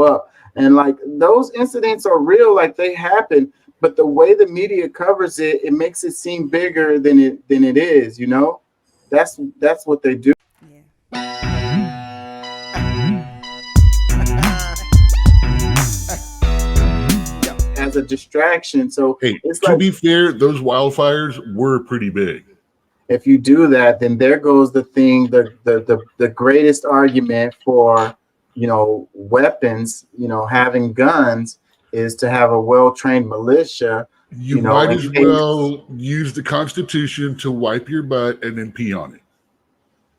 up. And like those incidents are real, like they happen, but the way the media covers it, it makes it seem bigger than it is, you know? That's what they do as a distraction. So Hey, it's to like be fair, those wildfires were pretty big. if you do that, then there goes the thing, the greatest argument for, weapons, having guns is to have a well-trained militia, You might in as case. well use the Constitution to wipe your butt and then pee on it.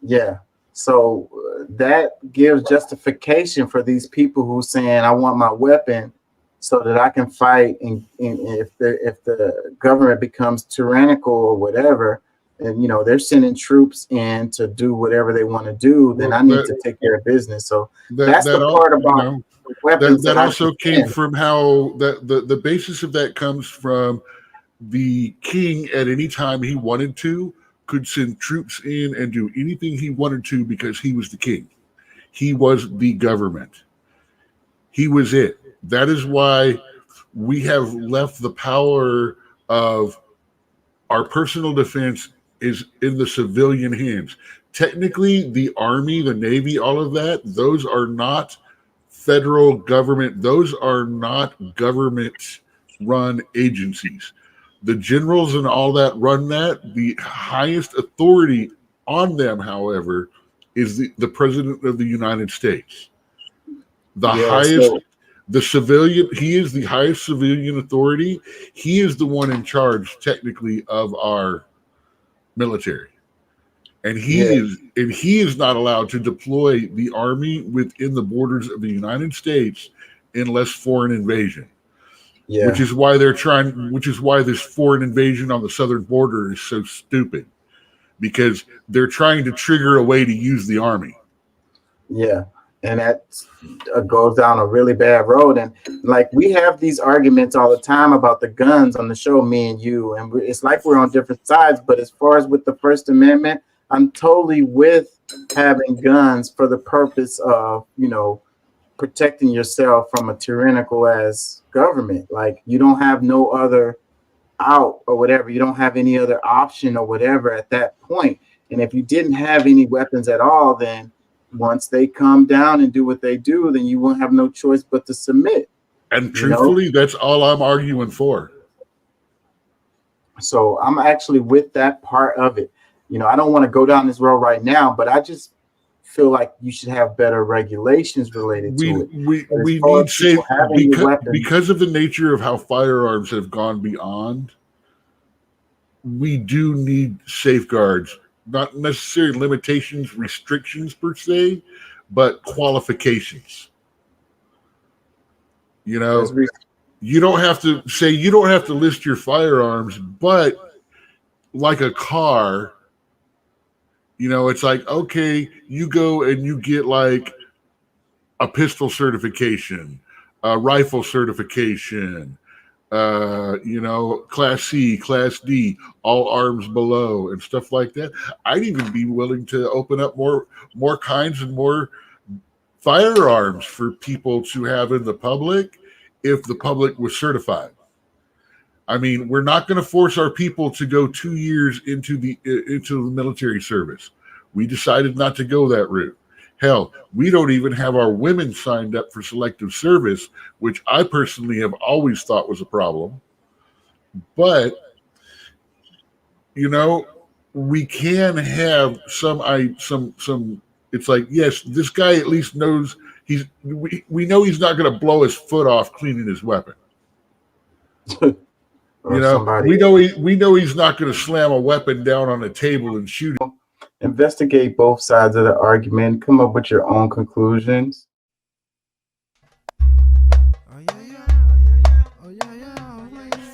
Yeah. So that gives justification for these people who saying, I want my weapon so that I can fight. And if the government becomes tyrannical or whatever, and they're sending troops in to do whatever they want to do, then Well, I need to take care of business. So that that's that the all part about that weapons that that I also came defend. from how the basis of that comes from the king at any time he wanted to could send troops in and do anything he wanted to because he was the king. He was the government. He was it. That is why we have left the power of our personal defense is in the civilian hands. Technically, the Army, the Navy, all of that, those are not federal government, those are not government run agencies. The generals and all that run that. The highest authority on them, however, is the President of the United States. The Yeah. highest, So the civilian, he is the highest civilian authority. He is the one in charge, technically, of our military. And yeah, he is not allowed to deploy the army within the borders of the United States unless foreign invasion. yeah. Which is why this foreign invasion on the southern border is so stupid. Because they're trying to trigger a way to use the army. Yeah, and that goes down a really bad road. And like we have these arguments all the time about the guns on the show, me and you, and it's like we're on different sides. But as far as with the First Amendment, I'm totally with having guns for the purpose of protecting yourself from a tyrannical as government. Like you don't have no other out or whatever. You don't have any other option or whatever at that point. And if you didn't have any weapons at all, then once they come down and do what they do, then you won't have no choice but to submit. And You know, truthfully, that's all I'm arguing for. so I'm actually with that part of it. I don't want to go down this road right now, but I just feel like you should have better regulations related to we it. we But as we far as need people safe having the weapons, because of the nature of how firearms have gone beyond. We do need safeguards, not necessarily limitations, restrictions per se, but qualifications. You there's know, you don't have to say you don't have to list your firearms, but like a car, it's like okay, you go and you get like a pistol certification, a rifle certification, class C, class D, all arms below, and stuff like that. I'd even be willing to open up more kinds and more firearms for people to have in the public if the public was certified. I mean, we're not going to force our people to go 2 years into the military service. We decided not to go that route. Hell, we don't even have our women signed up for selective service, which I personally have always thought was a problem. But you know, we can have some. It's like yes, this guy at least knows we know he's not going to blow his foot off cleaning his weapon. or somebody We know he's not going to slam a weapon down on a table and shoot it. investigate both sides of the argument, come up with your own conclusions.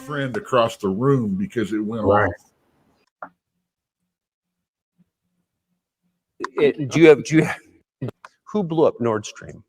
Friend across the room because it went Right. off. Do you have who blew up Nord Stream?